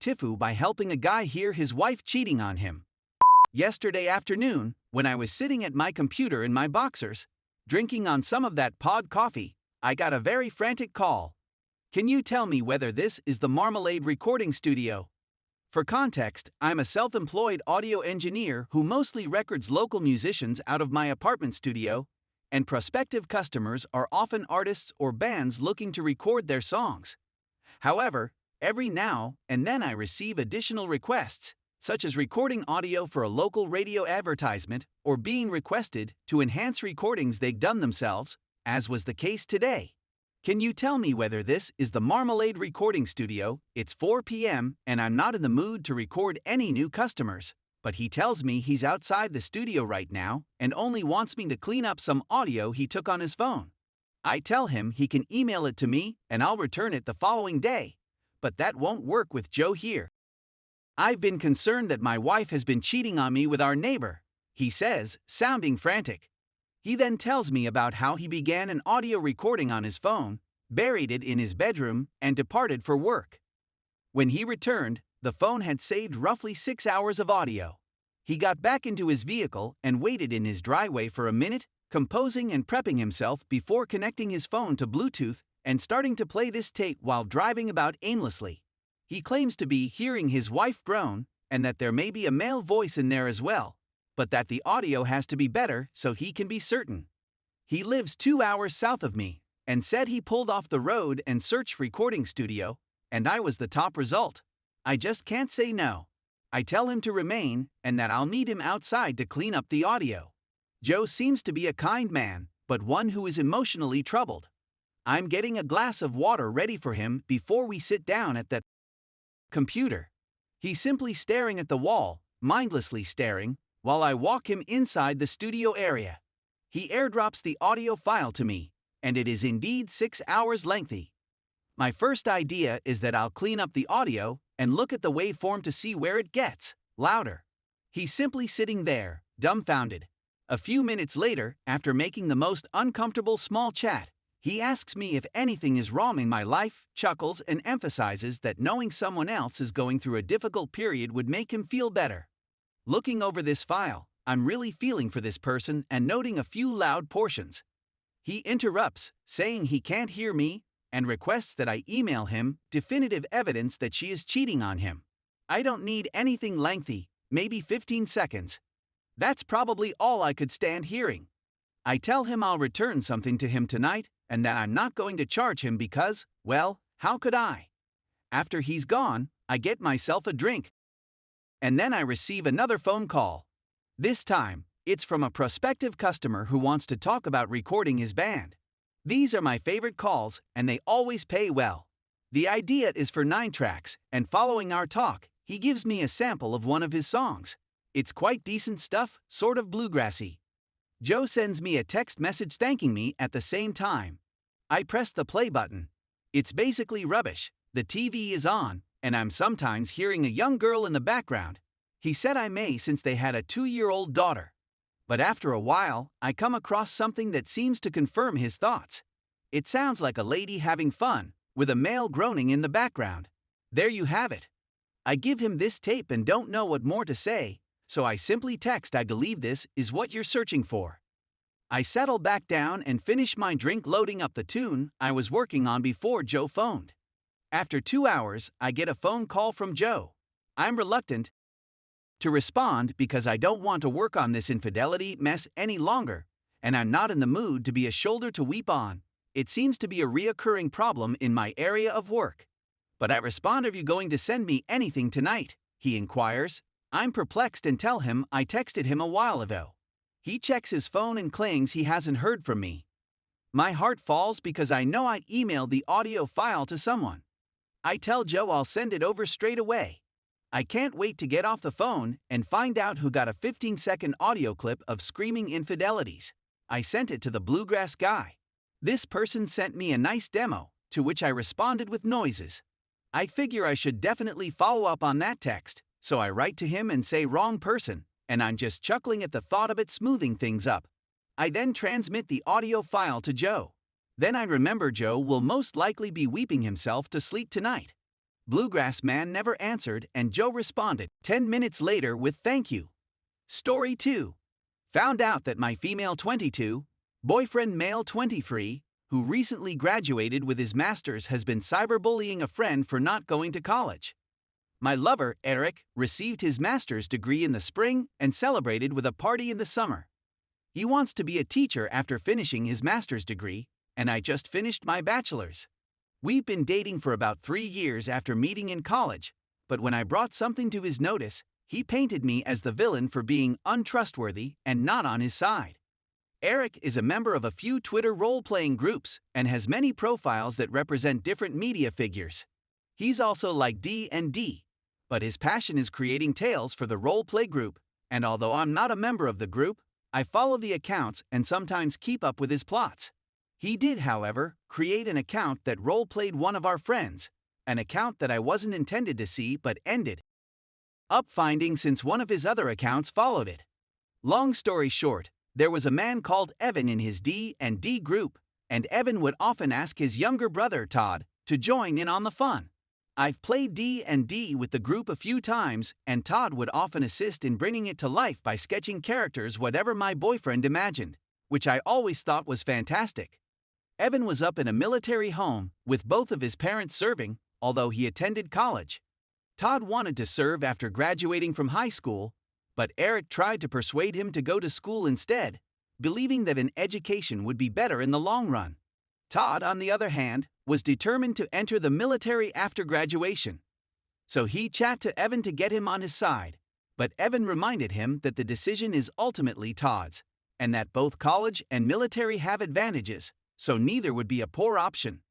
tifu by helping a guy hear his wife cheating on him. Yesterday afternoon, when I was sitting at my computer in my boxers, drinking on some of that pod coffee, I got a very frantic call. Can you tell me whether this is the Marmalade recording studio? For context, I'm a self-employed audio engineer who mostly records local musicians out of my apartment studio, and prospective customers are often artists or bands looking to record their songs. However, every now and then I receive additional requests, such as recording audio for a local radio advertisement or being requested to enhance recordings they've done themselves, as was the case today. Can you tell me whether this is the Marmalade recording studio? It's 4 p.m. and I'm not in the mood to record any new customers, but he tells me he's outside the studio right now and only wants me to clean up some audio he took on his phone. I tell him he can email it to me and I'll return it the following day, but that won't work with Joe here. I've been concerned that my wife has been cheating on me with our neighbor, he says, sounding frantic. He then tells me about how he began an audio recording on his phone, buried it in his bedroom, and departed for work. When he returned, the phone had saved roughly 6 hours of audio. He got back into his vehicle and waited in his driveway for a minute, composing and prepping himself before connecting his phone to Bluetooth and starting to play this tape while driving about aimlessly. He claims to be hearing his wife groan and that there may be a male voice in there as well, but that the audio has to be better so he can be certain. He lives 2 hours south of me and said he pulled off the road and searched recording studio, and I was the top result. I just can't say no. I tell him to remain and that I'll need him outside to clean up the audio. Joe seems to be a kind man, but one who is emotionally troubled. I'm getting a glass of water ready for him before we sit down at the computer. He's simply staring at the wall, mindlessly staring, while I walk him inside the studio area. He airdrops the audio file to me, and it is indeed 6 hours lengthy. My first idea is that I'll clean up the audio and look at the waveform to see where it gets louder. He's simply sitting there, dumbfounded. A few minutes later, after making the most uncomfortable small chat, he asks me if anything is wrong in my life, chuckles, and emphasizes that knowing someone else is going through a difficult period would make him feel better. Looking over this file, I'm really feeling for this person and noting a few loud portions. He interrupts, saying he can't hear me, and requests that I email him definitive evidence that she is cheating on him. I don't need anything lengthy, maybe 15 seconds. That's probably all I could stand hearing. I tell him I'll return something to him tonight and that I'm not going to charge him because, well, how could I? After he's gone, I get myself a drink. And then I receive another phone call. This time, it's from a prospective customer who wants to talk about recording his band. These are my favorite calls, and they always pay well. The idea is for 9 tracks, and following our talk, he gives me a sample of one of his songs. It's quite decent stuff, sort of bluegrassy. Joe sends me a text message thanking me at the same time. I press the play button. It's basically rubbish. The TV is on, and I'm sometimes hearing a young girl in the background. He said I may since they had a 2-year-old daughter. But after a while, I come across something that seems to confirm his thoughts. It sounds like a lady having fun, with a male groaning in the background. There you have it. I give him this tape and don't know what more to say, so I simply text I believe this is what you're searching for. I settle back down and finish my drink loading up the tune I was working on before Joe phoned. After 2 hours, I get a phone call from Joe. I'm reluctant to respond because I don't want to work on this infidelity mess any longer, and I'm not in the mood to be a shoulder to weep on. It seems to be a reoccurring problem in my area of work. But I respond, "Are you going to send me anything tonight?" he inquires. I'm perplexed and tell him I texted him a while ago. He checks his phone and claims he hasn't heard from me. My heart falls because I know I emailed the audio file to someone. I tell Joe I'll send it over straight away. I can't wait to get off the phone and find out who got a 15-second audio clip of screaming infidelities. I sent it to the bluegrass guy. This person sent me a nice demo, to which I responded with noises. I figure I should definitely follow up on that text, so I write to him and say wrong person, and I'm just chuckling at the thought of it smoothing things up. I then transmit the audio file to Joe. Then I remember Joe will most likely be weeping himself to sleep tonight. Bluegrass Man never answered and Joe responded 10 minutes later with thank you. Story 2. Found out that my female 22, boyfriend male 23, who recently graduated with his master's has been cyberbullying a friend for not going to college. My lover, Eric, received his master's degree in the spring and celebrated with a party in the summer. He wants to be a teacher after finishing his master's degree, and I just finished my bachelor's. We've been dating for about 3 years after meeting in college, but when I brought something to his notice, he painted me as the villain for being untrustworthy and not on his side. Eric is a member of a few Twitter role-playing groups and has many profiles that represent different media figures. He's also like D&D, but his passion is creating tales for the role-play group, and although I'm not a member of the group, I follow the accounts and sometimes keep up with his plots. He did, however, create an account that role-played one of our friends, an account that I wasn't intended to see but ended up finding since one of his other accounts followed it. Long story short, there was a man called Evan in his D&D group, and Evan would often ask his younger brother, Todd, to join in on the fun. I've played D&D with the group a few times, and Todd would often assist in bringing it to life by sketching characters whatever my boyfriend imagined, which I always thought was fantastic. Evan was up in a military home, with both of his parents serving, although he attended college. Todd wanted to serve after graduating from high school, but Eric tried to persuade him to go to school instead, believing that an education would be better in the long run. Todd, on the other hand, was determined to enter the military after graduation. So he chatted to Evan to get him on his side, but Evan reminded him that the decision is ultimately Todd's, and that both college and military have advantages, so neither would be a poor option.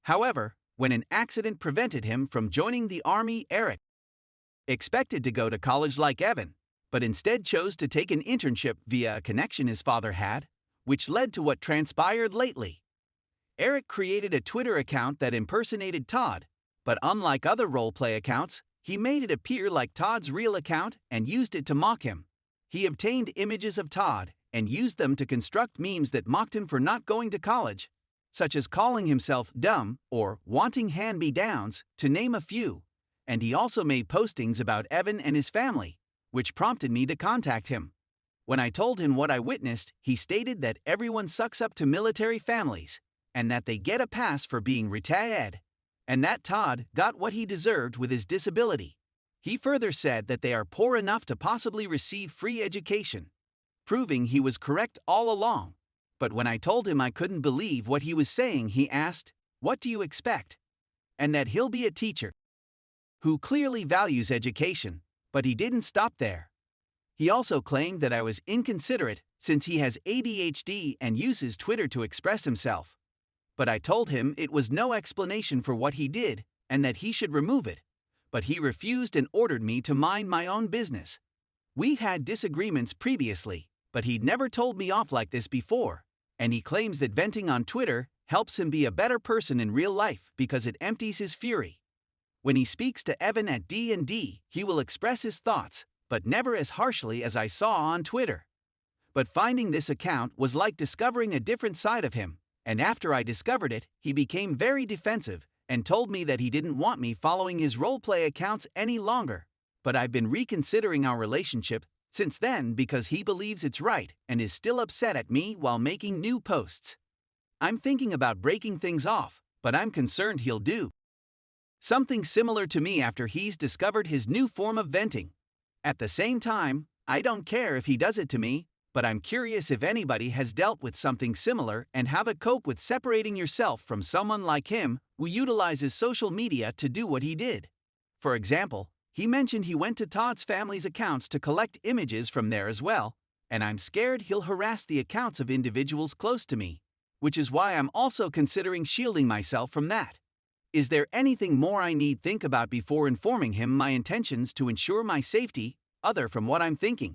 However, when an accident prevented him from joining the Army, Eric expected to go to college like Evan, but instead chose to take an internship via a connection his father had, which led to what transpired lately. Eric created a Twitter account that impersonated Todd, but unlike other roleplay accounts, he made it appear like Todd's real account and used it to mock him. He obtained images of Todd and used them to construct memes that mocked him for not going to college, such as calling himself dumb or wanting hand-me-downs, to name a few, and he also made postings about Evan and his family, which prompted me to contact him. When I told him what I witnessed, he stated that everyone sucks up to military families, and that they get a pass for being retired, and that Todd got what he deserved with his disability. He further said that they are poor enough to possibly receive free education, proving he was correct all along. But when I told him I couldn't believe what he was saying, he asked, "What do you expect?" And that he'll be a teacher who clearly values education, but he didn't stop there. He also claimed that I was inconsiderate since he has ADHD and uses Twitter to express himself. But I told him it was no explanation for what he did and that he should remove it, but he refused and ordered me to mind my own business. We had disagreements previously, but he'd never told me off like this before, and he claims that venting on Twitter helps him be a better person in real life because it empties his fury. When he speaks to Evan at D&D, he will express his thoughts, but never as harshly as I saw on Twitter. But finding this account was like discovering a different side of him, and after I discovered it, he became very defensive and told me that he didn't want me following his roleplay accounts any longer. But I've been reconsidering our relationship since then because he believes it's right and is still upset at me while making new posts. I'm thinking about breaking things off, but I'm concerned he'll do something similar to me after he's discovered his new form of venting. At the same time, I don't care if he does it to me, but I'm curious if anybody has dealt with something similar and how to cope with separating yourself from someone like him who utilizes social media to do what he did. For example, he mentioned he went to Todd's family's accounts to collect images from there as well, and I'm scared he'll harass the accounts of individuals close to me, which is why I'm also considering shielding myself from that. Is there anything more I need think about before informing him my intentions to ensure my safety, other from what I'm thinking?